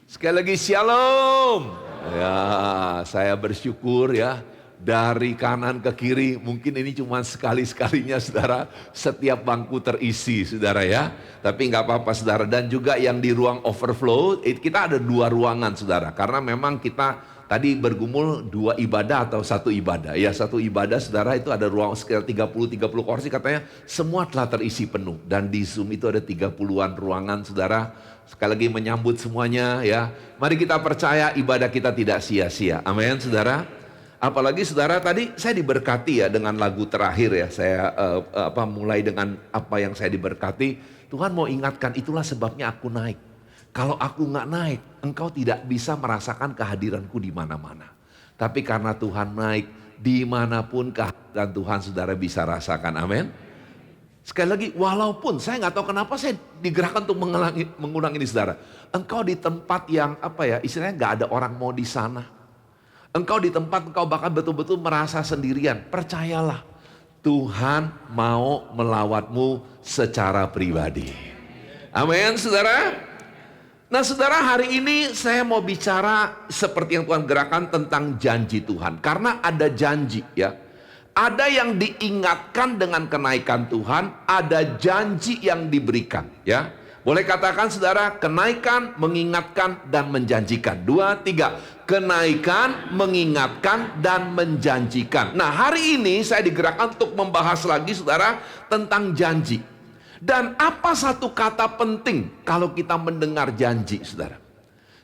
Sekali lagi shalom. Ya, saya bersyukur ya. Dari kanan ke kiri, mungkin ini cuma sekali-sekalinya saudara, setiap bangku terisi saudara ya. Tapi nggak apa-apa saudara. Dan juga yang di ruang overflow, kita ada 2 ruangan saudara. Karena memang kita tadi bergumul 2 ibadah atau 1 ibadah. Ya 1 ibadah saudara itu ada ruang sekitar 30 kursi, katanya semua telah terisi penuh. Dan di Zoom itu ada 30-an ruangan saudara. Sekali lagi menyambut semuanya ya. Mari kita percaya ibadah kita tidak sia-sia. Amin saudara. Apalagi saudara tadi saya diberkati ya dengan lagu terakhir ya. Saya mulai dengan apa yang saya diberkati. Tuhan mau ingatkan, itulah sebabnya aku naik. Kalau aku nggak naik, engkau tidak bisa merasakan kehadiranku di mana-mana. Tapi karena Tuhan naik, dimanapun kehadiran Tuhan saudara bisa rasakan. Amin. Sekali lagi, walaupun saya nggak tahu kenapa saya digerakkan untuk mengulang ini saudara. Engkau di tempat yang istilahnya nggak ada orang mau di sana. Engkau di tempat engkau bahkan betul-betul merasa sendirian. Percayalah, Tuhan mau melawatmu secara pribadi. Amin saudara. Nah saudara, hari ini saya mau bicara seperti yang Tuhan gerakan tentang janji Tuhan. Karena ada janji ya. Ada yang diingatkan dengan kenaikan Tuhan, ada janji yang diberikan ya. Boleh katakan saudara, kenaikan, mengingatkan, dan menjanjikan. 2, 3. Kenaikan, mengingatkan, dan menjanjikan. Nah hari ini saya digerakkan untuk membahas lagi saudara tentang janji. Dan apa satu kata penting kalau kita mendengar janji saudara?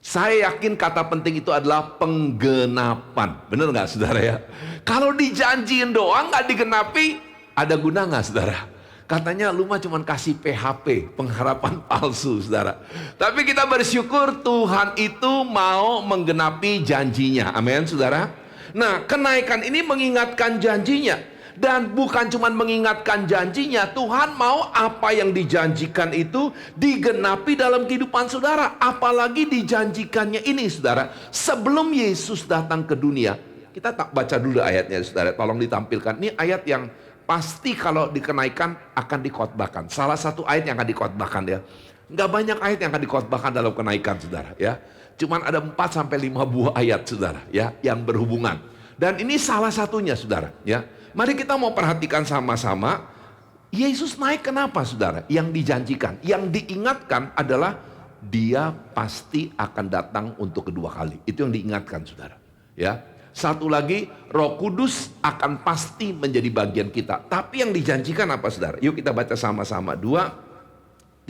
Saya yakin kata penting itu adalah penggenapan. Benar nggak saudara ya? Kalau dijanjiin doang nggak digenapi, ada guna nggak saudara? Katanya lu mah cuma kasih PHP, pengharapan palsu saudara. Tapi kita bersyukur Tuhan itu mau menggenapi janjinya. Amin saudara. Nah kenaikan ini mengingatkan janjinya. Dan bukan cuma mengingatkan janjinya, Tuhan mau apa yang dijanjikan itu digenapi dalam kehidupan saudara. Apalagi dijanjikannya ini saudara, sebelum Yesus datang ke dunia. Kita tak baca dulu ayatnya saudara, tolong ditampilkan. Ini ayat yang pasti kalau dikenaikan akan dikhotbahkan. Salah satu ayat yang akan dikhotbahkan ya. Nggak banyak ayat yang akan dikhotbahkan dalam kenaikan saudara ya. Cuman ada 4-5 buah ayat saudara ya yang berhubungan. Dan ini salah satunya saudara ya. Mari kita mau perhatikan sama-sama. Yesus naik kenapa saudara? Yang dijanjikan, yang diingatkan adalah dia pasti akan datang untuk kedua kali. Itu yang diingatkan saudara ya. Satu lagi, Roh Kudus akan pasti menjadi bagian kita. Tapi yang dijanjikan apa saudara? Yuk kita baca sama-sama. 2,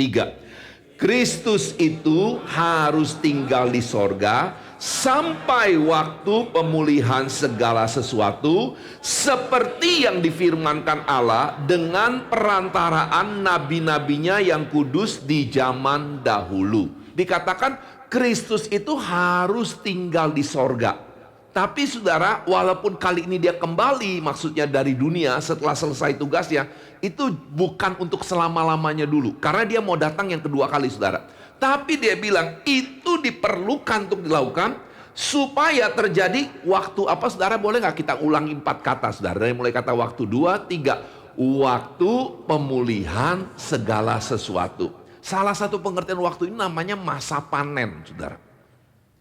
3. Kristus itu harus tinggal di sorga sampai waktu pemulihan segala sesuatu, seperti yang difirmankan Allah dengan perantaraan nabi-nabinya yang kudus di zaman dahulu. Dikatakan Kristus itu harus tinggal di sorga. Tapi saudara, walaupun kali ini dia kembali, maksudnya dari dunia setelah selesai tugasnya, itu bukan untuk selama-lamanya dulu. Karena dia mau datang yang kedua kali saudara. Tapi dia bilang itu diperlukan untuk dilakukan supaya terjadi waktu apa saudara? Boleh nggak kita ulangi 4 kata saudara? Dari mulai kata waktu 2, 3. Waktu pemulihan segala sesuatu. Salah satu pengertian waktu ini namanya masa panen saudara.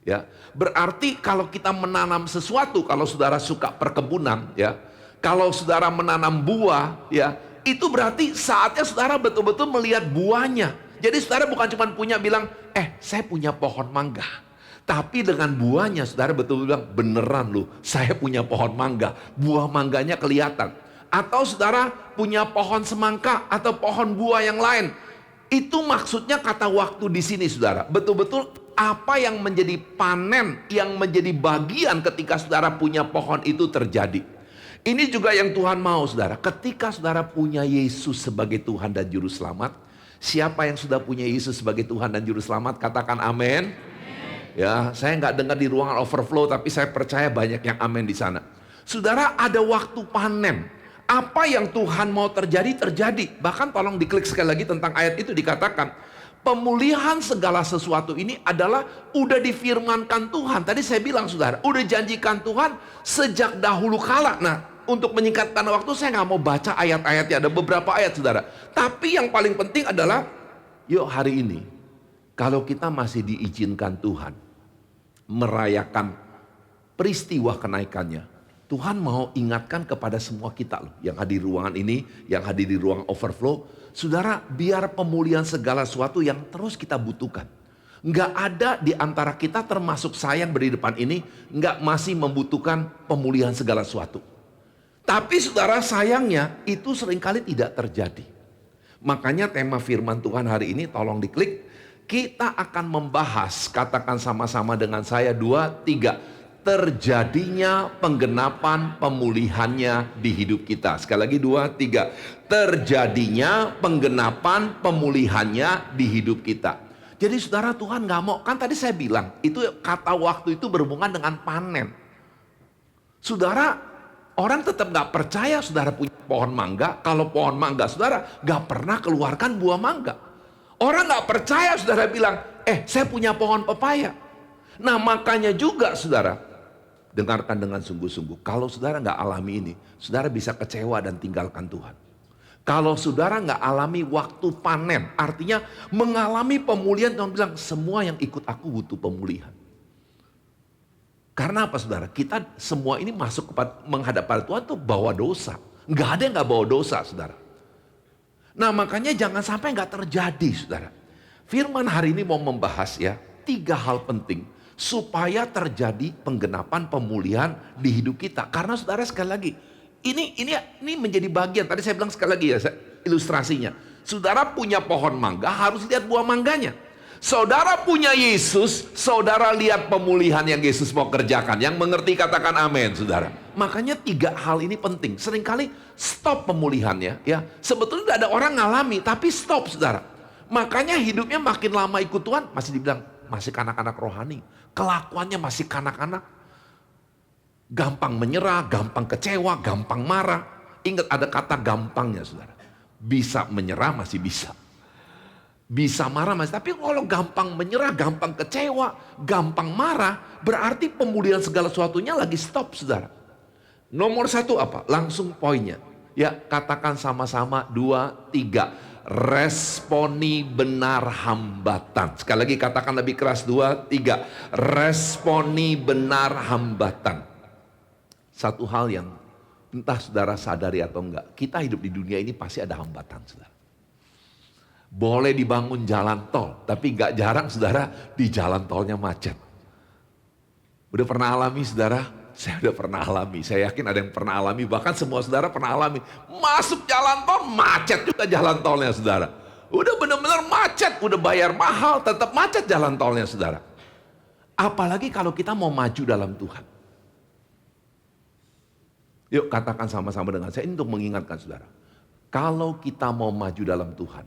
Ya, berarti kalau kita menanam sesuatu, kalau saudara suka perkebunan ya, kalau saudara menanam buah ya, itu berarti saatnya saudara betul-betul melihat buahnya. Jadi saudara bukan cuma punya bilang, saya punya pohon mangga. Tapi dengan buahnya saudara betul-betul bilang, beneran loh, saya punya pohon mangga. Buah mangganya kelihatan. Atau saudara punya pohon semangka atau pohon buah yang lain. Itu maksudnya kata waktu di sini saudara. Betul-betul apa yang menjadi panen, yang menjadi bagian ketika saudara punya pohon itu terjadi. Ini juga yang Tuhan mau saudara. Ketika saudara punya Yesus sebagai Tuhan dan Juru Selamat. Siapa yang sudah punya Yesus sebagai Tuhan dan Juru Selamat? Katakan amin. Ya, saya nggak dengar di ruangan overflow, tapi saya percaya banyak yang amin di sana. Saudara, ada waktu panen. Apa yang Tuhan mau terjadi, terjadi. Bahkan tolong diklik sekali lagi tentang ayat itu, dikatakan pemulihan segala sesuatu ini adalah udah difirmankan Tuhan. Tadi saya bilang saudara, udah janjikan Tuhan sejak dahulu kala. Nah, untuk menyingkatkan waktu saya nggak mau baca ayat-ayatnya, ada beberapa ayat saudara. Tapi yang paling penting adalah, yuk hari ini Kalau kita masih diizinkan Tuhan merayakan peristiwa kenaikannya, Tuhan mau ingatkan kepada semua kita loh, yang hadir di ruangan ini, yang hadir di ruang overflow. Saudara, biar pemulihan segala sesuatu yang terus kita butuhkan. Nggak ada di antara kita termasuk saya yang berdiri depan ini, nggak masih membutuhkan pemulihan segala sesuatu. Tapi saudara, sayangnya itu seringkali tidak terjadi. Makanya tema firman Tuhan hari ini, tolong diklik. Kita akan membahas, katakan sama-sama dengan saya, 2, 3. Terjadinya penggenapan pemulihannya di hidup kita. Sekali lagi 2, 3. Terjadinya penggenapan pemulihannya di hidup kita. Jadi saudara, Tuhan gak mau, kan tadi saya bilang, itu kata waktu itu berhubungan dengan panen. Saudara, orang tetap gak percaya saudara punya pohon mangga, kalau pohon mangga saudara gak pernah keluarkan buah mangga. Orang gak percaya saudara bilang, saya punya pohon pepaya. Nah makanya juga saudara, dengarkan dengan sungguh-sungguh. Kalau saudara gak alami ini, saudara bisa kecewa dan tinggalkan Tuhan. Kalau saudara gak alami waktu panen, artinya mengalami pemulihan, Tuhan bilang semua yang ikut aku butuh pemulihan. Karena apa saudara? Kita semua ini masuk menghadap pada Tuhan tuh bawa dosa. Gak ada yang gak bawa dosa saudara. Nah makanya jangan sampai gak terjadi saudara. Firman hari ini mau membahas ya 3 hal penting supaya terjadi penggenapan pemulihan di hidup kita. Karena saudara sekali lagi, ini menjadi bagian, tadi saya bilang sekali lagi ya ilustrasinya. Saudara punya pohon mangga harus lihat buah mangganya. Saudara punya Yesus, saudara lihat pemulihan yang Yesus mau kerjakan. Yang mengerti katakan amin saudara. Makanya 3 hal ini penting. Seringkali stop pemulihannya ya. Sebetulnya tidak ada orang ngalami tapi stop saudara. Makanya hidupnya makin lama ikut Tuhan masih dibilang masih kanak-kanak rohani. Kelakuannya masih kanak-kanak. Gampang menyerah, gampang kecewa, gampang marah. Ingat ada kata gampangnya saudara. Bisa menyerah masih bisa. Bisa marah masih, tapi kalau gampang menyerah, gampang kecewa, gampang marah, berarti pemulihan segala sesuatunya lagi stop saudara. Nomor 1 apa? Langsung poinnya. Ya katakan sama-sama 2, 3. Responi benar hambatan. Sekali lagi katakan lebih keras 2, 3. Responi benar hambatan. Satu hal yang entah saudara sadari atau enggak, kita hidup di dunia ini pasti ada hambatan saudara. Boleh dibangun jalan tol, tapi gak jarang saudara di jalan tolnya macet. Udah pernah alami saudara? Saya udah pernah alami, saya yakin ada yang pernah alami, bahkan semua saudara pernah alami. Masuk jalan tol, macet juga jalan tolnya saudara. Udah benar-benar macet, udah bayar mahal, tetap macet jalan tolnya saudara. Apalagi kalau kita mau maju dalam Tuhan. Yuk katakan sama-sama dengan saya, ini untuk mengingatkan saudara. Kalau kita mau maju dalam Tuhan,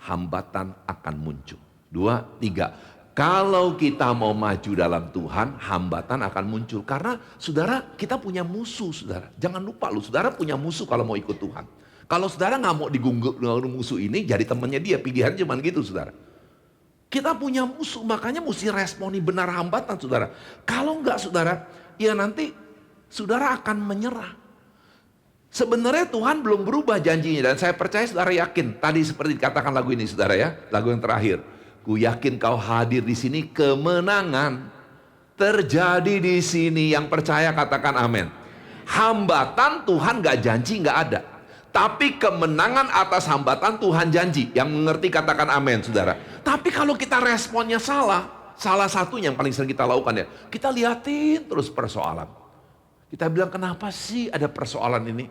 hambatan akan muncul. 2, 3. Kalau kita mau maju dalam Tuhan, hambatan akan muncul. Karena saudara, kita punya musuh saudara. Jangan lupa loh, saudara punya musuh kalau mau ikut Tuhan. Kalau saudara gak mau digunggu dengan musuh ini, jadi temannya dia. Pilihan cuma gitu saudara. Kita punya musuh, makanya mesti responi benar hambatan saudara. Kalau enggak saudara, ya nanti saudara akan menyerah. Sebenarnya Tuhan belum berubah janjinya dan saya percaya saudara yakin. Tadi seperti dikatakan lagu ini saudara ya, lagu yang terakhir. Ku yakin kau hadir di sini, kemenangan terjadi di sini. Yang percaya katakan amin. Hambatan Tuhan gak janji gak ada. Tapi kemenangan atas hambatan Tuhan janji. Yang mengerti katakan amin saudara. Tapi kalau kita responnya salah, salah satunya yang paling sering kita lakukan ya, kita liatin terus persoalan. Kita bilang kenapa sih ada persoalan ini?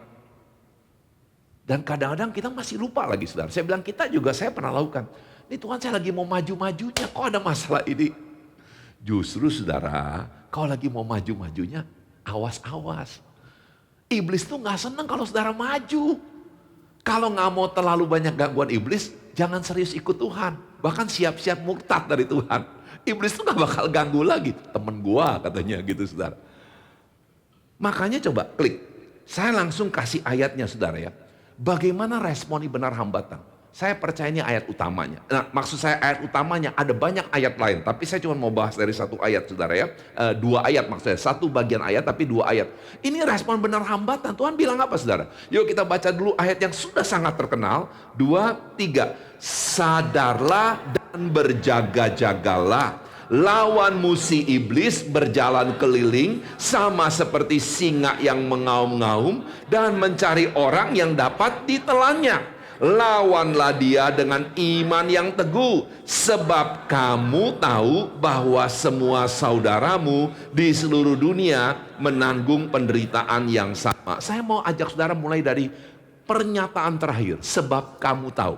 Dan kadang-kadang kita masih lupa lagi saudara. Saya bilang kita juga, saya pernah lakukan. Ini Tuhan saya lagi mau maju-majunya, kok ada masalah ini? Justru saudara, kau lagi mau maju-majunya, awas-awas. Iblis tuh gak senang kalau saudara maju. Kalau gak mau terlalu banyak gangguan iblis, jangan serius ikut Tuhan. Bahkan siap-siap murtad dari Tuhan. Iblis tuh gak bakal ganggu lagi. Temen gua katanya gitu saudara. Makanya coba klik. Saya langsung kasih ayatnya saudara ya. Bagaimana responi benar hambatan? Saya percaya ini ayat utamanya. Nah, maksud saya ayat utamanya ada banyak ayat lain. Tapi saya cuma mau bahas dari 1 ayat saudara ya. 2 ayat maksudnya. 1 bagian ayat tapi 2 ayat. Ini respon benar hambatan. Tuhan bilang apa saudara? Yuk kita baca dulu ayat yang sudah sangat terkenal. 2, 3. Sadarlah Berjaga-jagalah, lawanmu si iblis berjalan keliling sama seperti singa yang mengaum-ngaum dan mencari orang yang dapat ditelannya. Lawanlah dia dengan iman yang teguh, sebab kamu tahu bahwa semua saudaramu di seluruh dunia menanggung penderitaan yang sama. Saya mau ajak saudara mulai dari pernyataan terakhir, sebab kamu tahu.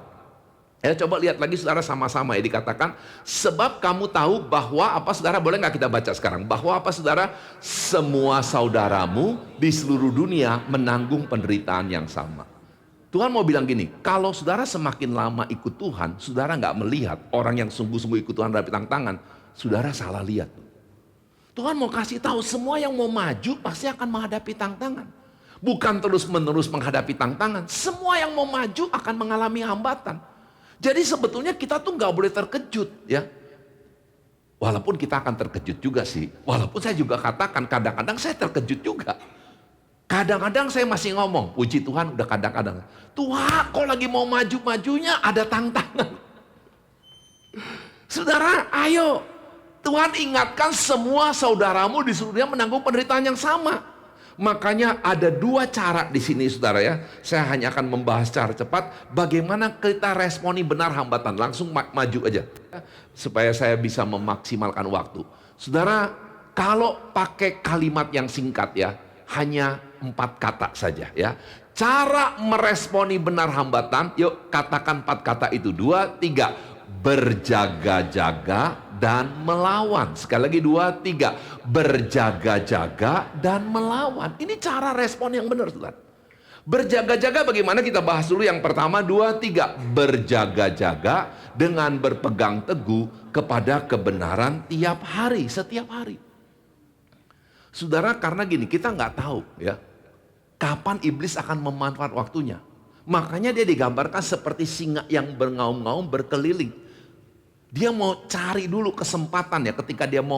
Ya, coba lihat lagi saudara sama-sama ya, dikatakan sebab kamu tahu bahwa apa, saudara, boleh nggak kita baca sekarang? Bahwa apa, saudara? Semua saudaramu di seluruh dunia menanggung penderitaan yang sama. Tuhan mau bilang gini, kalau saudara semakin lama ikut Tuhan, saudara nggak melihat orang yang sungguh-sungguh ikut Tuhan dari tantangan, saudara salah lihat. Tuhan mau kasih tahu semua yang mau maju pasti akan menghadapi tantangan. Bukan terus-menerus menghadapi tantangan, semua yang mau maju akan mengalami hambatan. Jadi sebetulnya kita tuh nggak boleh terkejut ya. Walaupun kita akan terkejut juga sih. Walaupun saya juga katakan kadang-kadang saya terkejut juga. Kadang-kadang saya masih ngomong, puji Tuhan udah kadang-kadang. Tuhan kok lagi mau maju-majunya ada tantangan. Saudara, ayo. Tuhan ingatkan semua saudaramu di seluruh dunia menanggung penderitaan yang sama. Makanya ada dua cara di sini saudara ya. Saya hanya akan membahas secara cepat bagaimana kita responi benar hambatan. Langsung maju aja. Supaya saya bisa memaksimalkan waktu. Saudara, kalau pakai kalimat yang singkat ya, hanya 4 kata saja ya. Cara meresponi benar hambatan, yuk katakan 4 kata itu. 2, 3. Berjaga-jaga dan melawan. Sekali lagi 2, 3. Berjaga-jaga dan melawan. Ini cara respon yang benar, saudara. Berjaga-jaga bagaimana, kita bahas dulu yang pertama. 2, 3. Berjaga-jaga dengan berpegang teguh kepada kebenaran tiap hari, setiap hari. Saudara, karena gini, kita nggak tahu ya kapan iblis akan memanfaat waktunya. Makanya dia digambarkan seperti singa yang bergaum-gaum berkeliling. Dia mau cari dulu kesempatan ya, ketika dia mau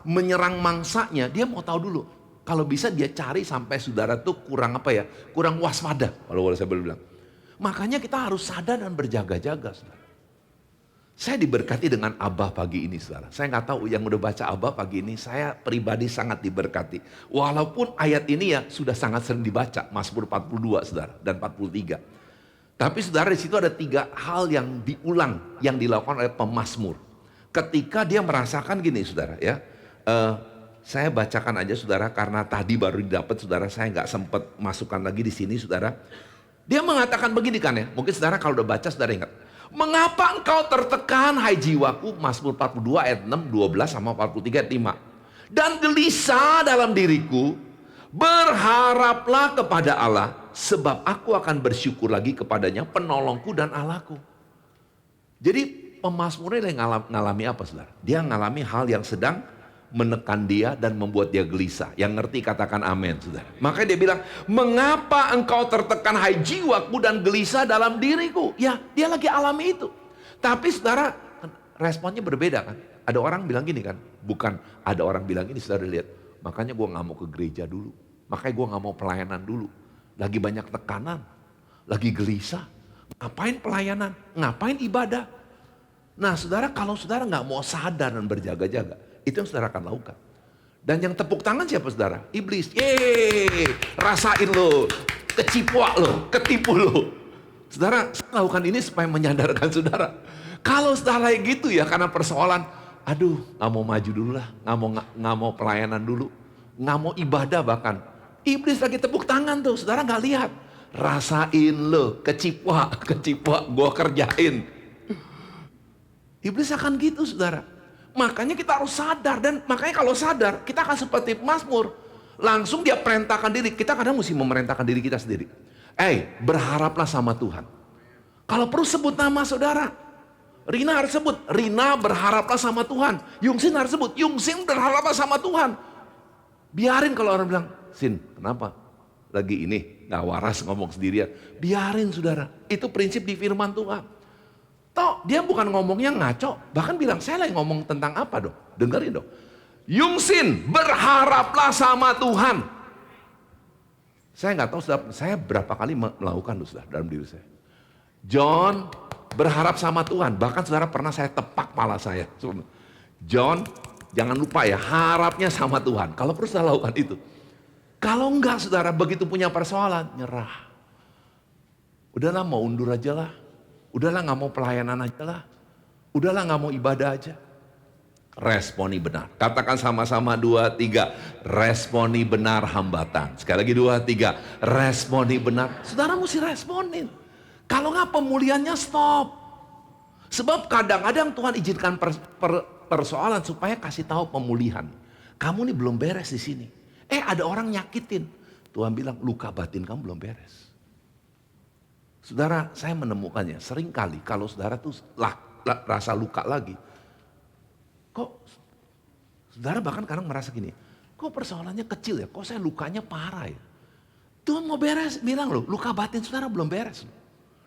menyerang mangsanya, dia mau tahu dulu. Kalau bisa dia cari sampai saudara tuh kurang kurang waspada. Kalau saya boleh bilang. Makanya kita harus sadar dan berjaga-jaga, saudara. Saya diberkati dengan Abah pagi ini, saudara. Saya nggak tahu yang udah baca Abah pagi ini, saya pribadi sangat diberkati. Walaupun ayat ini ya sudah sangat sering dibaca, Mazmur 42, saudara, dan 43. Tapi saudara, di situ ada 3 hal yang diulang, yang dilakukan oleh pemazmur. Ketika dia merasakan gini, saudara, ya. Saya bacakan aja, saudara, karena tadi baru didapat, saudara, saya nggak sempat masukkan lagi di sini, saudara. Dia mengatakan begini kan ya, mungkin saudara kalau udah baca, saudara ingat. Mengapa engkau tertekan, hai jiwaku? Mazmur 42 ayat 6, 12 sama 43 ayat 5. Dan gelisah dalam diriku, berharaplah kepada Allah, sebab aku akan bersyukur lagi kepadanya, penolongku dan Allahku. Jadi pemazmurnya yang ngalami apa, saudara? Dia ngalami hal yang sedang menekan dia dan membuat dia gelisah. Yang ngerti katakan amin, saudara. Makanya dia bilang, mengapa engkau tertekan, hai jiwaku, dan gelisah dalam diriku? Ya, dia lagi alami itu. Tapi saudara, responnya berbeda kan. Ada orang bilang gini kan, bukan ada orang bilang gini, saudara lihat. Makanya gue gak mau ke gereja dulu. Makanya gue gak mau pelayanan dulu. Lagi banyak tekanan, lagi gelisah. Ngapain pelayanan? Ngapain ibadah? Nah saudara, kalau saudara gak mau sadar dan berjaga-jaga, itu yang saudara akan lakukan. Dan yang tepuk tangan siapa, saudara? Iblis. Yeay, rasain lo, kecipuak lo, ketipu lo. Saudara, saya lakukan ini supaya menyadarkan saudara. Kalau saudara kayak gitu ya, karena persoalan, aduh gak mau maju dulu lah, gak mau pelayanan dulu, gak mau ibadah bahkan. Iblis lagi tepuk tangan tuh, saudara gak lihat. Rasain lo, kecipuak, gue kerjain. Iblis akan gitu, saudara. Makanya kita harus sadar, dan makanya kalau sadar kita akan seperti Mazmur. Langsung dia perintahkan diri. Kita kadang mesti memerintahkan diri kita sendiri. Berharaplah sama Tuhan. Kalau perlu sebut nama saudara. Rina harus sebut, Rina berharaplah sama Tuhan. Yungsin harus sebut, Yungsin berharaplah sama Tuhan. Biarin kalau orang bilang, Sin kenapa? Lagi ini gak waras ngomong sendirian. Biarin saudara, itu prinsip di firman Tuhan. Toh dia bukan ngomongnya ngaco, bahkan bilang saya lagi ngomong tentang apa dong, dengerin dong. Yungsin berharaplah sama Tuhan. Saya nggak tahu saya berapa kali melakukan saudara dalam diri saya. John berharap sama Tuhan. Bahkan saudara pernah saya tepak kepala saya. John, jangan lupa ya, harapnya sama Tuhan. Kalau perlu saudara lakukan itu. Kalau enggak saudara, begitu punya persoalan, nyerah. Udahlah mau undur aja lah. Udahlah gak mau pelayanan aja lah. Udahlah gak mau ibadah aja. Responi benar. Katakan sama-sama 2, 3. Responi benar hambatan. Sekali lagi 2, 3. Responi benar. Saudara mesti responin. Kalau nggak pemulihannya stop. Sebab kadang-kadang Tuhan izinkan persoalan supaya kasih tahu pemulihan. Kamu nih belum beres di sini. Ada orang nyakitin. Tuhan bilang luka batin kamu belum beres. Saudara, saya menemukannya seringkali kalau saudara tuh rasa luka lagi. Kok saudara bahkan kadang merasa gini, kok persoalannya kecil ya, kok saya lukanya parah ya. Tuhan mau beres, bilang loh, luka batin saudara belum beres.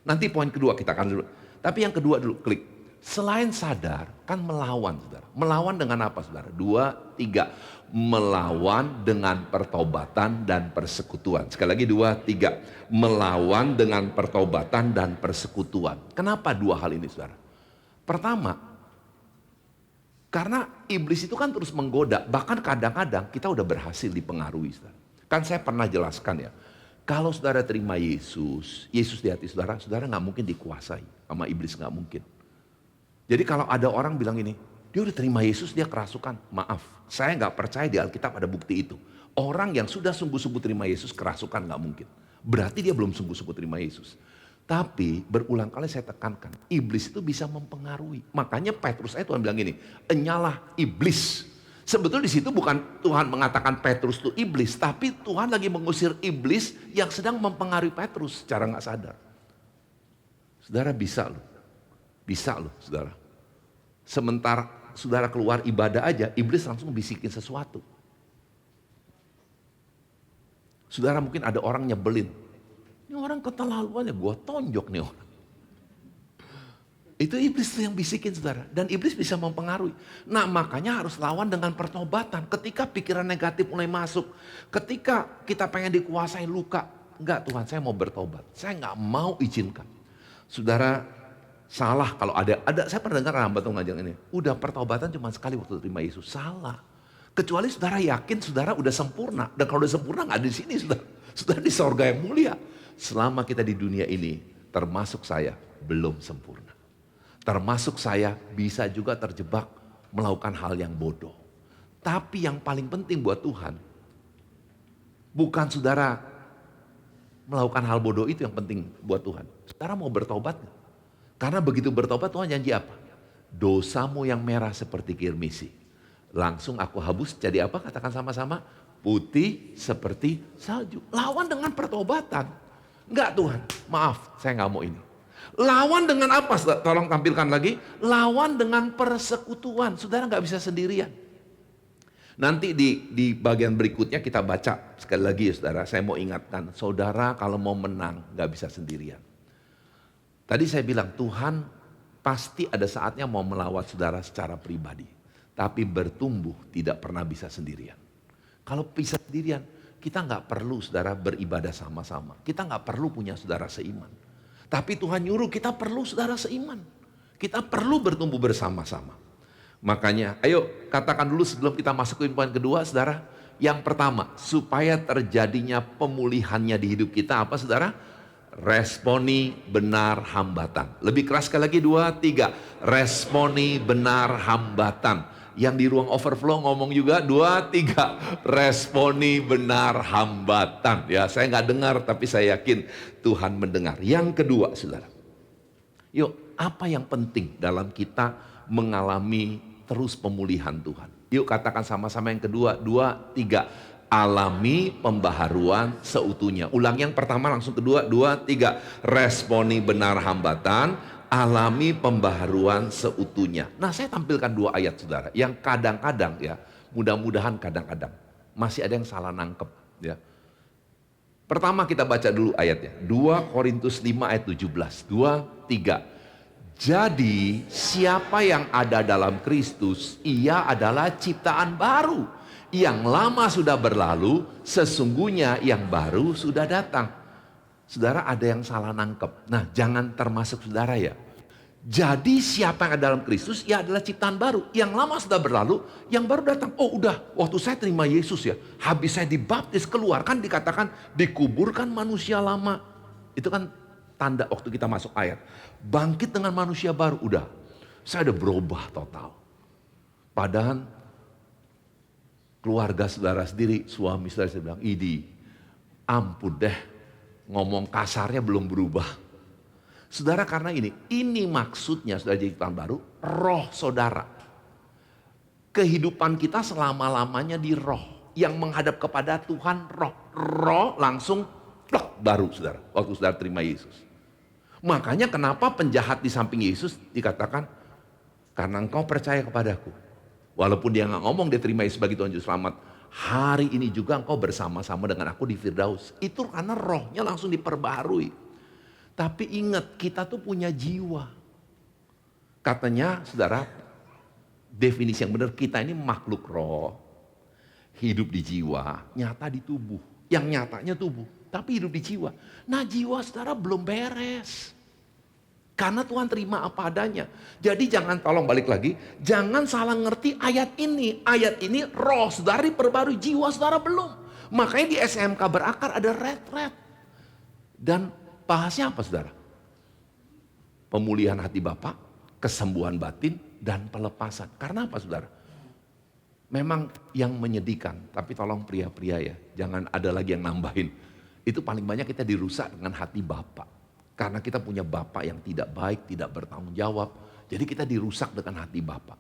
Nanti poin kedua kita akan dulu. Tapi yang kedua dulu, klik. Selain sadar, kan melawan saudara. Melawan dengan apa saudara? 2, 3. Melawan dengan pertobatan dan persekutuan. Sekali lagi 2, 3. Melawan dengan pertobatan dan persekutuan. Kenapa dua hal ini saudara? Pertama, karena iblis itu kan terus menggoda. Bahkan kadang-kadang kita udah berhasil dipengaruhi saudara. Kan saya pernah jelaskan ya. Kalau saudara terima Yesus di hati saudara, saudara gak mungkin dikuasai sama iblis, gak mungkin. Jadi kalau ada orang bilang ini, dia udah terima Yesus, dia kerasukan. Maaf, saya gak percaya di Alkitab ada bukti itu. Orang yang sudah sungguh-sungguh terima Yesus kerasukan gak mungkin. Berarti dia belum sungguh-sungguh terima Yesus. Tapi berulang kali saya tekankan, iblis itu bisa mempengaruhi. Makanya Petrus Tuhan bilang gini, enyalah iblis. Sebetulnya di situ bukan Tuhan mengatakan Petrus itu iblis, tapi Tuhan lagi mengusir iblis yang sedang mempengaruhi Petrus secara gak sadar. Saudara bisa loh saudara. Sementara saudara keluar ibadah aja, iblis langsung bisikin sesuatu. Saudara mungkin ada orang nyebelin. Ini orang keterlaluan ya, gue tonjok nih orang. Itu iblis yang bisikin saudara. Dan iblis bisa mempengaruhi. Nah makanya harus lawan dengan pertobatan. Ketika pikiran negatif mulai masuk. Ketika kita pengen dikuasai luka. Enggak Tuhan, saya mau bertobat. Saya enggak mau izinkan. Saudara salah kalau ada saya pernah dengar hamba tuh ngajak ini. Udah pertobatan cuma sekali waktu terima Yesus. Salah. Kecuali saudara yakin saudara udah sempurna. Dan kalau udah sempurna nggak di sini saudara. Saudara di sorga yang mulia. Selama kita di dunia ini, termasuk saya, belum sempurna. Termasuk saya bisa juga terjebak melakukan hal yang bodoh. Tapi yang paling penting buat Tuhan, bukan saudara melakukan hal bodoh itu yang penting buat Tuhan. Saudara mau bertobat gak? Karena begitu bertobat Tuhan janji apa? Dosamu yang merah seperti kirmisi. Langsung aku hapus jadi apa? Katakan sama-sama. Putih seperti salju. Lawan dengan pertobatan. Enggak Tuhan, maaf saya gak mau ini. Lawan dengan apa? Tolong tampilkan lagi. Lawan dengan persekutuan. Saudara gak bisa sendirian. Nanti di bagian berikutnya kita baca. Sekali lagi ya saudara, saya mau ingatkan. Saudara kalau mau menang gak bisa sendirian. Tadi saya bilang Tuhan pasti ada saatnya mau melawat saudara secara pribadi. Tapi bertumbuh tidak pernah bisa sendirian. Kalau bisa sendirian, kita nggak perlu saudara beribadah sama-sama. Kita nggak perlu punya saudara seiman. Tapi Tuhan nyuruh kita perlu saudara seiman. Kita perlu bertumbuh bersama-sama. Makanya ayo katakan dulu sebelum kita masuk ke poin kedua saudara. Yang pertama, supaya terjadinya pemulihannya di hidup kita apa saudara? Responi benar hambatan. Lebih keras sekali lagi 2, 3. Responi benar hambatan. Yang di ruang overflow ngomong juga 2, 3. Responi benar hambatan. Ya saya nggak dengar tapi saya yakin Tuhan mendengar. Yang kedua saudara. Yuk apa yang penting dalam kita mengalami terus pemulihan Tuhan. Yuk katakan sama-sama yang kedua. 2, 3. Alami pembaharuan seutuhnya. Ulang yang pertama langsung kedua. 2, 3. Responi benar hambatan. Alami pembaharuan seutuhnya. Nah saya tampilkan 2 ayat saudara. Yang kadang-kadang ya. Mudah-mudahan kadang-kadang. Masih ada yang salah nangkep ya. Pertama kita baca dulu ayatnya. 2 Korintus 5 ayat 17. 2, 3. Jadi siapa yang ada dalam Kristus. Ia adalah ciptaan baru. Yang lama sudah berlalu, sesungguhnya yang baru sudah datang. Saudara ada yang salah nangkep. Nah jangan termasuk saudara ya. Jadi siapa yang ada dalam Kristus, ia adalah ciptaan baru. Yang lama sudah berlalu, yang baru datang. Oh udah, waktu saya terima Yesus ya, habis saya dibaptis keluar, kan dikatakan dikuburkan manusia lama. Itu kan tanda waktu kita masuk ayat. Bangkit dengan manusia baru, udah. Saya udah berubah total. Padahal keluarga saudara sendiri, suami saudara saya bilang, Idi, ampun deh, ngomong kasarnya belum berubah. Saudara karena ini maksudnya saudara jadi ciptaan baru, roh saudara. Kehidupan kita selama-lamanya di roh. Yang menghadap kepada Tuhan roh. Roh langsung plok, baru saudara, waktu saudara terima Yesus. Makanya kenapa penjahat di samping Yesus dikatakan, karena engkau percaya kepadaku. Walaupun dia nggak ngomong dia terima Yesus sebagai Tuhan Juru Selamat. Hari ini juga engkau bersama-sama dengan aku di Firdaus. Itu karena rohnya langsung diperbarui. Tapi ingat, kita tuh punya jiwa. Katanya, saudara, definisi yang benar, kita ini makhluk roh. Hidup di jiwa, nyata di tubuh. Yang nyatanya tubuh, tapi hidup di jiwa. Nah jiwa saudara belum beres. Karena Tuhan terima apa adanya. Jadi jangan, tolong balik lagi, jangan salah ngerti ayat ini. Ayat ini roh saudara diperbarui, jiwa saudara belum. Makanya di SMK berakar ada retret. Dan bahasnya apa saudara? Pemulihan hati Bapak, kesembuhan batin, dan pelepasan. Karena apa saudara? Memang yang menyedihkan, tapi tolong pria-pria ya, jangan ada lagi yang nambahin. Itu paling banyak kita dirusak dengan hati Bapak. Karena kita punya Bapak yang tidak baik, tidak bertanggung jawab. Jadi kita dirusak dengan hati Bapak.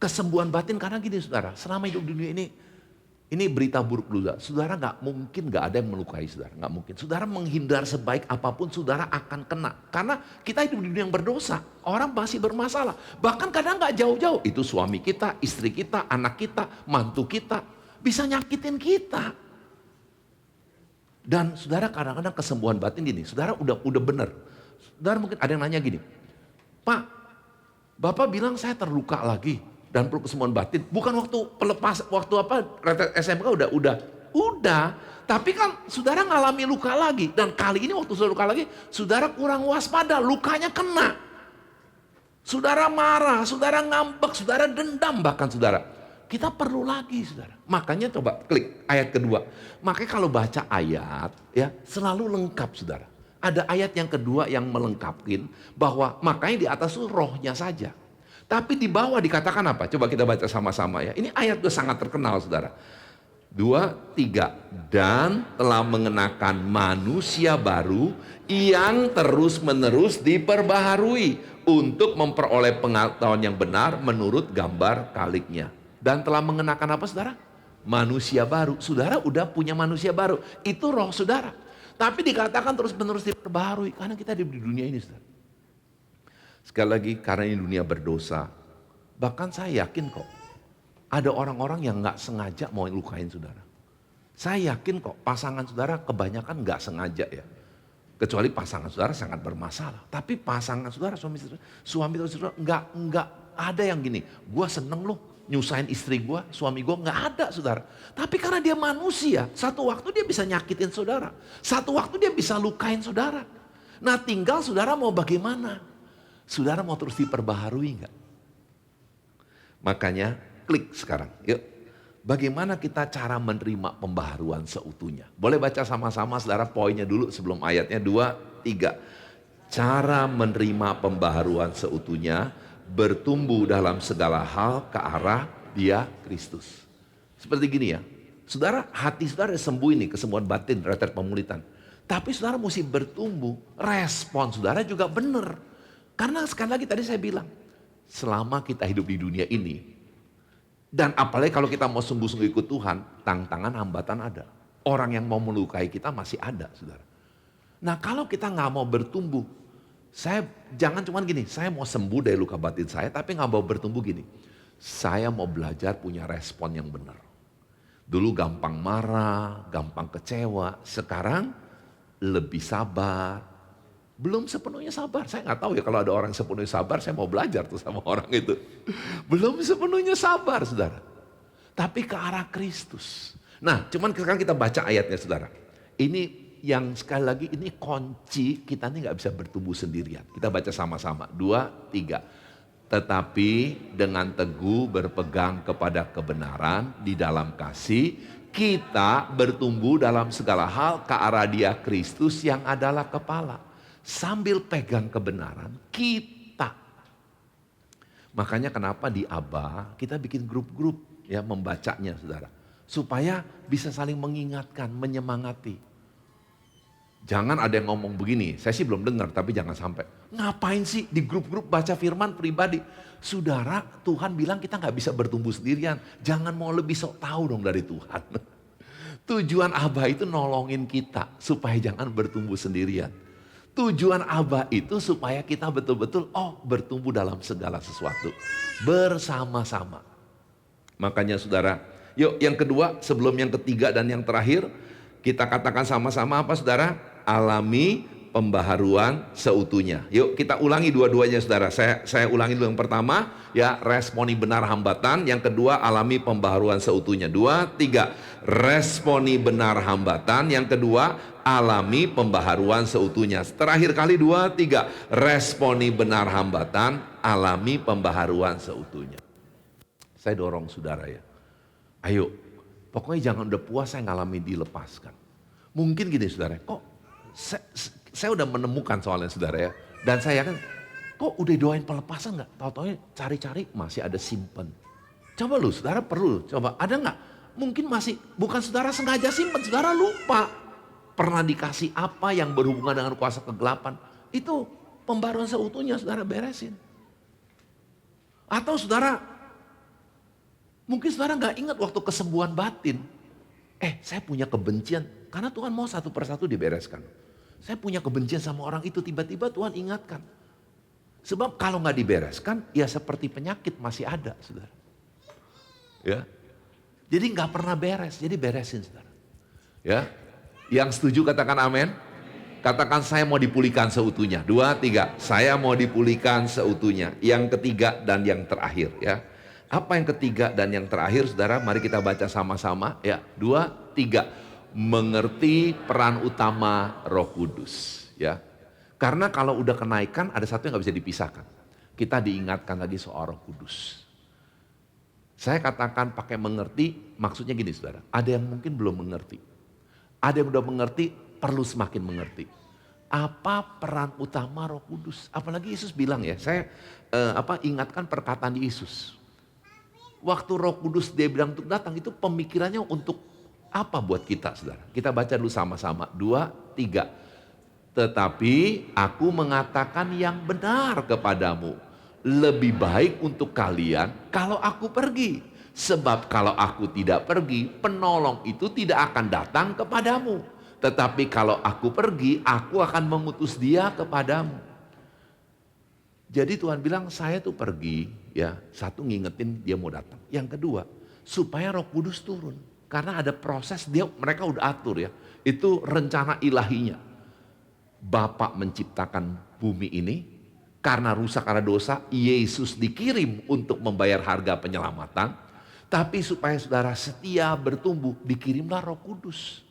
Kesembuhan batin karena gini saudara, selama hidup di dunia ini berita buruk dulu. Saudara nggak ada yang melukai saudara, nggak mungkin. Saudara menghindar sebaik apapun saudara akan kena. Karena kita hidup di dunia yang berdosa, orang masih bermasalah. Bahkan kadang nggak jauh-jauh, itu suami kita, istri kita, anak kita, mantu kita, bisa nyakitin kita. Dan saudara kadang-kadang kesembuhan batin gini, saudara udah benar. Saudara mungkin ada yang nanya gini, Pak, Bapak bilang saya terluka lagi dan perlu kesembuhan batin. Bukan waktu SMK udah. Tapi kan saudara ngalami luka lagi. Dan kali ini waktu saudara luka lagi, saudara kurang waspada, lukanya kena. Saudara marah, saudara ngambek, saudara dendam bahkan saudara. Kita perlu lagi saudara. Makanya coba klik ayat kedua. Makanya kalau baca ayat ya selalu lengkap saudara. Ada ayat yang kedua yang melengkapin bahwa makanya di atas itu rohnya saja. Tapi di bawah dikatakan apa? Coba kita baca sama-sama ya. Ini ayat udah sangat terkenal saudara. 2, 3. Dan telah mengenakan manusia baru yang terus-menerus diperbaharui untuk memperoleh pengetahuan yang benar menurut gambar kaliknya. Dan telah mengenakan apa saudara? Manusia baru. Saudara udah punya manusia baru. Itu roh saudara. Tapi dikatakan terus-menerus diperbaharui karena kita di dunia ini saudara. Sekali lagi karena ini dunia berdosa. Bahkan saya yakin kok ada orang-orang yang gak sengaja mau lukain saudara. Saya yakin kok pasangan saudara kebanyakan gak sengaja ya. Kecuali pasangan saudara sangat bermasalah. Tapi pasangan saudara, suami saudara enggak ada yang gini. Gua seneng loh nyusahin istri gua, suami gua, nggak ada saudara. Tapi karena dia manusia, satu waktu dia bisa nyakitin saudara. Satu waktu dia bisa lukain saudara. Nah tinggal saudara mau bagaimana? Saudara mau terus diperbaharui nggak? Makanya klik sekarang, yuk. Bagaimana kita cara menerima pembaharuan seutuhnya? Boleh baca sama-sama saudara poinnya dulu sebelum ayatnya 2, 3. Cara menerima pembaharuan seutuhnya, bertumbuh dalam segala hal ke arah Dia Kristus. Seperti gini ya, saudara hati saudara sembuh ini, kesembuhan batin, retret pemulihan. Tapi saudara mesti bertumbuh, respon saudara juga benar. Karena sekali lagi tadi saya bilang, selama kita hidup di dunia ini, dan apalagi kalau kita mau sungguh-sungguh ikut Tuhan, tantangan hambatan ada. Orang yang mau melukai kita masih ada saudara. Nah kalau kita nggak mau bertumbuh, saya jangan cuman gini, saya mau sembuh dari luka batin saya, tapi nggak mau bertumbuh gini. Saya mau belajar punya respon yang benar. Dulu gampang marah, gampang kecewa, sekarang lebih sabar. Belum sepenuhnya sabar, saya nggak tahu ya kalau ada orang sepenuhnya sabar, saya mau belajar tuh sama orang itu. Belum sepenuhnya sabar saudara, tapi ke arah Kristus. Nah cuman sekarang kita baca ayatnya saudara. Ini yang sekali lagi ini kunci kita nih gak bisa bertumbuh sendirian. Kita baca sama-sama, 2, 3. Tetapi dengan teguh berpegang kepada kebenaran di dalam kasih, kita bertumbuh dalam segala hal ke arah Dia Kristus yang adalah kepala. Sambil pegang kebenaran, kita. Makanya kenapa di ABA kita bikin grup-grup ya membacanya saudara. Supaya bisa saling mengingatkan, menyemangati. Jangan ada yang ngomong begini, saya sih belum dengar tapi jangan sampai. Ngapain sih di grup-grup baca firman pribadi? Saudara, Tuhan bilang kita gak bisa bertumbuh sendirian. Jangan mau lebih sok tahu dong dari Tuhan. Tujuan ABA itu nolongin kita supaya jangan bertumbuh sendirian. Tujuan ABA itu supaya kita betul-betul bertumbuh dalam segala sesuatu. Bersama-sama. Makanya saudara, yuk yang kedua sebelum yang ketiga dan yang terakhir. Kita katakan sama-sama apa saudara? Alami pembaharuan seutuhnya. Yuk kita ulangi dua-duanya saudara. Saya ulangi dulu yang pertama ya, responi benar hambatan. Yang kedua alami pembaharuan seutuhnya. 2, 3. Responi benar hambatan. Yang kedua alami pembaharuan seutuhnya. Terakhir kali 2, 3. Responi benar hambatan, alami pembaharuan seutuhnya. Saya dorong saudara ya. Ayo, pokoknya jangan udah puas saya ngalami dilepaskan. Mungkin gini saudara, kok saya udah menemukan soalnya saudara ya. Dan saya kan, kok udah doain pelepasan gak? Tahu-tahu cari-cari masih ada simpen. Coba lu saudara perlu, coba ada gak? Mungkin masih, bukan saudara sengaja simpen, saudara lupa. Pernah dikasih apa yang berhubungan dengan kuasa kegelapan. Itu pembaruan seutuhnya saudara beresin. Atau saudara, mungkin saudara gak ingat waktu kesembuhan batin. Saya punya kebencian, karena Tuhan mau satu persatu dibereskan. Saya punya kebencian sama orang itu, tiba-tiba Tuhan ingatkan. Sebab kalau gak dibereskan, ya seperti penyakit masih ada saudara. Ya, jadi gak pernah beres, jadi beresin saudara. Ya, yang setuju katakan amin. Katakan saya mau dipulihkan seutuhnya. 2, 3, saya mau dipulihkan seutuhnya. Yang ketiga dan yang terakhir ya. Apa yang ketiga dan yang terakhir saudara, mari kita baca sama-sama ya. 2, 3, mengerti peran utama Roh Kudus ya. Karena kalau udah kenaikan ada satu yang gak bisa dipisahkan. Kita diingatkan lagi soal Roh Kudus. Saya katakan pakai mengerti, maksudnya gini saudara, ada yang mungkin belum mengerti. Ada yang udah mengerti, perlu semakin mengerti. Apa peran utama Roh Kudus? Apalagi Yesus bilang ya, saya ingatkan perkataan Yesus. Waktu Roh Kudus dia bilang untuk datang, itu pemikirannya untuk apa buat kita saudara? Kita baca dulu sama-sama, 2, 3. Tetapi aku mengatakan yang benar kepadamu. Lebih baik untuk kalian kalau aku pergi. Sebab kalau aku tidak pergi, penolong itu tidak akan datang kepadamu. Tetapi kalau aku pergi, aku akan mengutus dia kepadamu. Jadi Tuhan bilang saya tuh pergi ya, satu ngingetin dia mau datang. Yang kedua, supaya Roh Kudus turun. Karena ada proses mereka udah atur ya. Itu rencana ilahinya. Bapa menciptakan bumi ini, karena rusak karena dosa, Yesus dikirim untuk membayar harga penyelamatan. Tapi supaya saudara setia bertumbuh, dikirimlah Roh Kudus.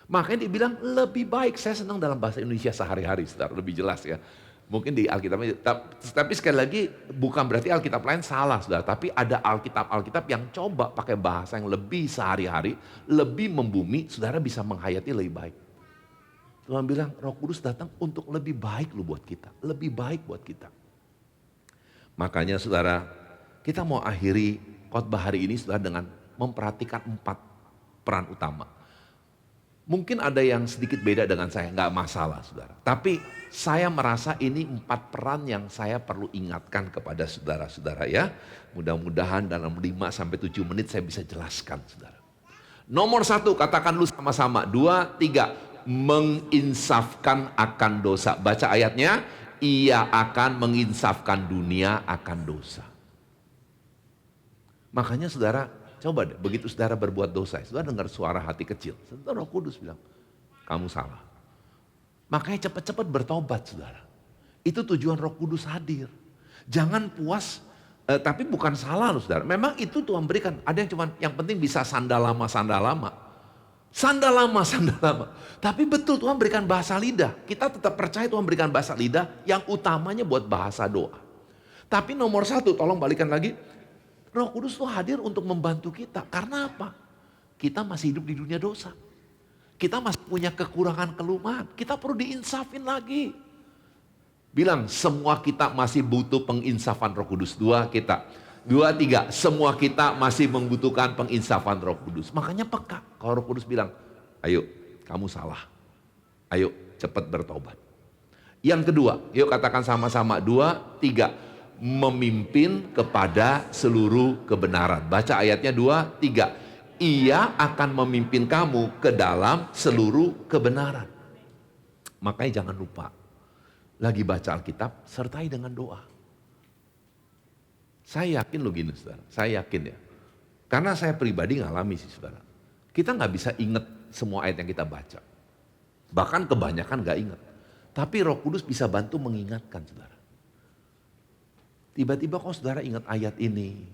Makanya dibilang lebih baik, saya senang dalam bahasa Indonesia sehari-hari saudara, lebih jelas ya. Mungkin di Alkitab, tapi sekali lagi bukan berarti Alkitab lain salah saudara. Tapi ada Alkitab yang coba pakai bahasa yang lebih sehari-hari, lebih membumi, saudara bisa menghayati lebih baik. Tuhan bilang Roh Kudus datang untuk lebih baik lu buat kita, lebih baik buat kita. Makanya saudara, kita mau akhiri khotbah hari ini saudara dengan memperhatikan 4 peran utama. Mungkin ada yang sedikit beda dengan saya, nggak masalah saudara. Tapi saya merasa ini 4 peran yang saya perlu ingatkan kepada saudara-saudara ya. Mudah-mudahan dalam 5-7 menit saya bisa jelaskan saudara. Nomor 1, katakan lu sama-sama. 2, 3, menginsafkan akan dosa. Baca ayatnya, ia akan menginsafkan dunia akan dosa. Makanya saudara, coba deh, begitu saudara berbuat dosa, saudara dengar suara hati kecil, saudara Roh Kudus bilang, kamu salah. Makanya cepat-cepat bertobat saudara. Itu tujuan Roh Kudus hadir. Jangan puas, tapi bukan salah loh saudara. Memang itu Tuhan berikan, ada yang cuman yang penting bisa sandal lama. Sandal lama, sandal lama. Tapi betul Tuhan berikan bahasa lidah. Kita tetap percaya Tuhan berikan bahasa lidah yang utamanya buat bahasa doa. Tapi nomor satu, tolong balikan lagi. Roh Kudus tuh hadir untuk membantu kita. Karena apa? Kita masih hidup di dunia dosa. Kita masih punya kekurangan kelemahan. Kita perlu diinsafin lagi. Bilang semua kita masih butuh penginsafan Roh Kudus. Dua kita. Dua, tiga. Semua kita masih membutuhkan penginsafan Roh Kudus. Makanya peka. Kalau Roh Kudus bilang, ayo kamu salah. Ayo cepat bertobat. Yang kedua, yuk katakan sama-sama. Dua, tiga. Memimpin kepada seluruh kebenaran. Baca ayatnya 2, 3. Ia akan memimpin kamu ke dalam seluruh kebenaran. Makanya jangan lupa, lagi baca Alkitab, sertai dengan doa. Saya yakin loh gini saudara, saya yakin ya. Karena saya pribadi ngalami sih saudara. Kita gak bisa ingat semua ayat yang kita baca. Bahkan kebanyakan gak ingat. Tapi Roh Kudus bisa bantu mengingatkan saudara. Tiba-tiba kok saudara ingat ayat ini.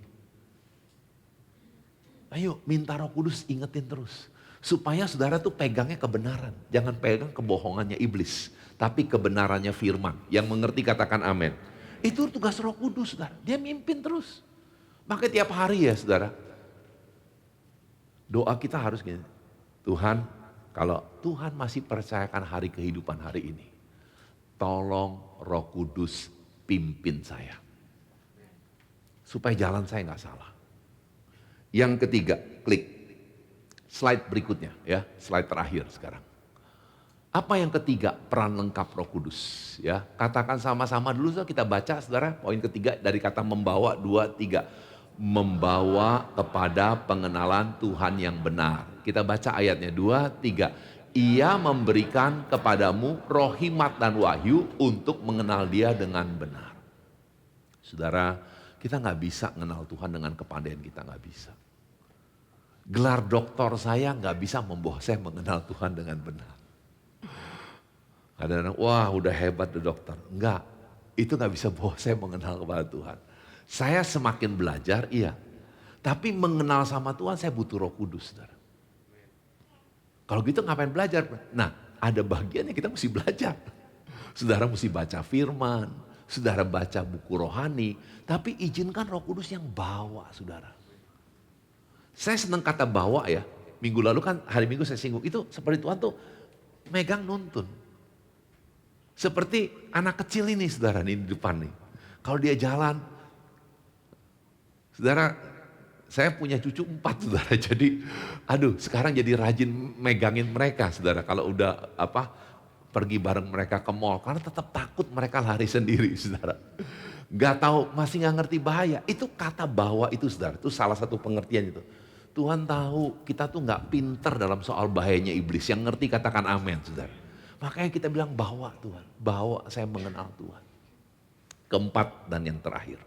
Ayo minta Roh Kudus ingetin terus. Supaya saudara tuh pegangnya kebenaran. Jangan pegang kebohongannya iblis. Tapi kebenarannya firman. Yang mengerti katakan amin. Itu tugas Roh Kudus saudara. Dia mimpin terus. Maka tiap hari ya saudara. Doa kita harus gini. Tuhan, kalau Tuhan masih percayakan hari kehidupan hari ini. Tolong Roh Kudus pimpin saya. Supaya jalan saya nggak salah. Yang ketiga, klik slide berikutnya ya, slide terakhir sekarang. Apa yang ketiga? Peran lengkap Roh Kudus ya. Katakan sama-sama dulu kita baca saudara. Poin ketiga dari kata membawa, 2, 3. Membawa kepada pengenalan Tuhan yang benar. Kita baca ayatnya 2, 3. Ia memberikan kepadamu roh hikmat dan wahyu untuk mengenal Dia dengan benar. Saudara, kita nggak bisa mengenal Tuhan dengan kepandaian kita, nggak bisa. Gelar doktor saya nggak bisa membawa saya mengenal Tuhan dengan benar. Kadang-kadang, wah udah hebat tuh dokter. Enggak, itu nggak bisa bawa saya mengenal kepada Tuhan. Saya semakin belajar, iya. Tapi mengenal sama Tuhan saya butuh Roh Kudus, saudara. Kalau gitu ngapain belajar? Nah, ada bagiannya kita mesti belajar. Saudara mesti baca firman. Saudara baca buku rohani, tapi izinkan Roh Kudus yang bawa saudara. Saya senang kata bawa ya, minggu lalu kan hari Minggu saya singgung, itu seperti Tuhan tuh megang nuntun. Seperti anak kecil ini saudara nih di depan nih. Kalau dia jalan, saudara saya punya cucu 4 saudara, jadi aduh sekarang jadi rajin megangin mereka saudara. Kalau udah pergi bareng mereka ke mall, karena tetap takut mereka lari sendiri, saudara. Gak tahu, masih gak ngerti bahaya. Itu kata bawa itu, saudara. Itu salah satu pengertian itu. Tuhan tahu kita tuh gak pinter dalam soal bahayanya iblis. Yang ngerti katakan amin, saudara. Makanya kita bilang bawa Tuhan. Bawa saya mengenal Tuhan. Keempat dan yang terakhir.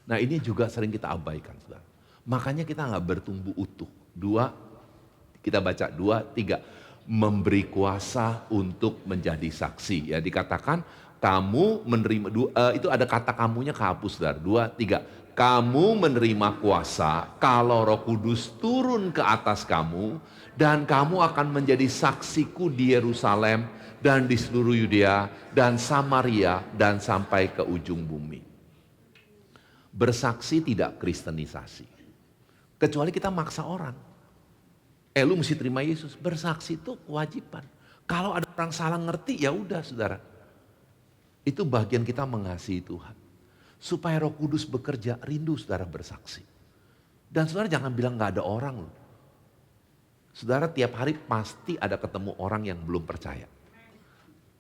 Nah ini juga sering kita abaikan, saudara. Makanya kita gak bertumbuh utuh. 2, kita baca 2, 3. Memberi kuasa untuk menjadi saksi. Ya dikatakan kamu menerima, itu ada kata kamunya kehapus saudara. 2, 3. Kamu menerima kuasa kalau Roh Kudus turun ke atas kamu dan kamu akan menjadi saksiku di Yerusalem dan di seluruh Yudea dan Samaria dan sampai ke ujung bumi. Bersaksi tidak kristenisasi. Kecuali kita maksa orang. Lu mesti terima Yesus. Bersaksi itu kewajiban. Kalau ada orang salah ngerti ya udah saudara. Itu bagian kita mengasihi Tuhan. Supaya Roh Kudus bekerja, rindu saudara bersaksi. Dan saudara jangan bilang gak ada orang loh. Saudara tiap hari pasti ada ketemu orang yang belum percaya.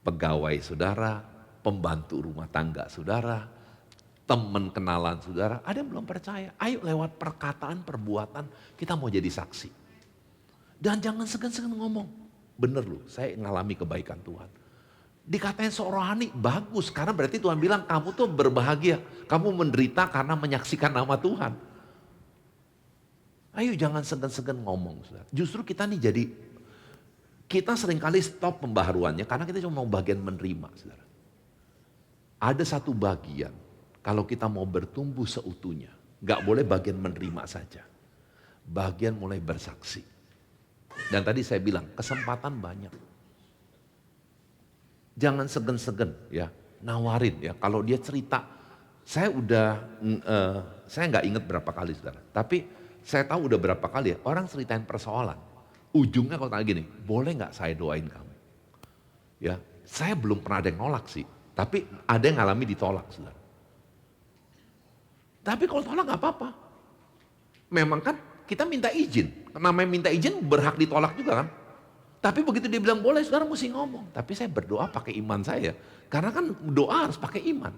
Pegawai saudara, pembantu rumah tangga saudara, teman kenalan saudara, ada yang belum percaya. Ayo lewat perkataan, perbuatan kita mau jadi saksi. Dan jangan segan-segan ngomong. Bener loh, saya ngalami kebaikan Tuhan. Dikatain seorang rohani, bagus. Karena berarti Tuhan bilang kamu tuh berbahagia. Kamu menderita karena menyaksikan nama Tuhan. Ayo jangan segan-segan ngomong. Saudara. Justru kita nih jadi, kita seringkali stop pembaharuannya karena kita cuma mau bagian menerima. Saudara. Ada satu bagian, kalau kita mau bertumbuh seutuhnya, gak boleh bagian menerima saja. Bagian mulai bersaksi. Dan tadi saya bilang, kesempatan banyak. Jangan segan-segan ya, nawarin ya. Kalau dia cerita, saya nggak ingat berapa kali saudara. Tapi saya tahu udah berapa kali ya, orang ceritain persoalan. Ujungnya kalau tanya gini, boleh nggak saya doain kamu? Ya, saya belum pernah ada yang nolak sih. Tapi ada yang ngalami ditolak saudara. Tapi kalau tolak nggak apa-apa. Memang kan kita minta izin. Namanya minta izin berhak ditolak juga kan. Tapi begitu dia bilang boleh, saudara mesti ngomong. Tapi saya berdoa pakai iman saya. Karena kan doa harus pakai iman.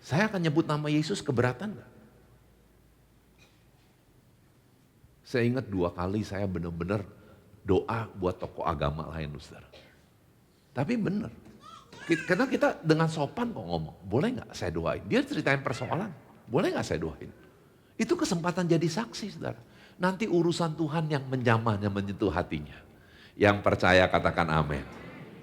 Saya akan nyebut nama Yesus, keberatan gak? Saya ingat 2 kali saya benar-benar doa buat tokoh agama lain, saudara. Tapi benar. Karena kita dengan sopan kok ngomong, boleh gak saya doain? Dia ceritain persoalan, boleh gak saya doain? Itu kesempatan jadi saksi, saudara. Nanti urusan Tuhan yang menjamah, yang menyentuh hatinya. Yang percaya katakan amin.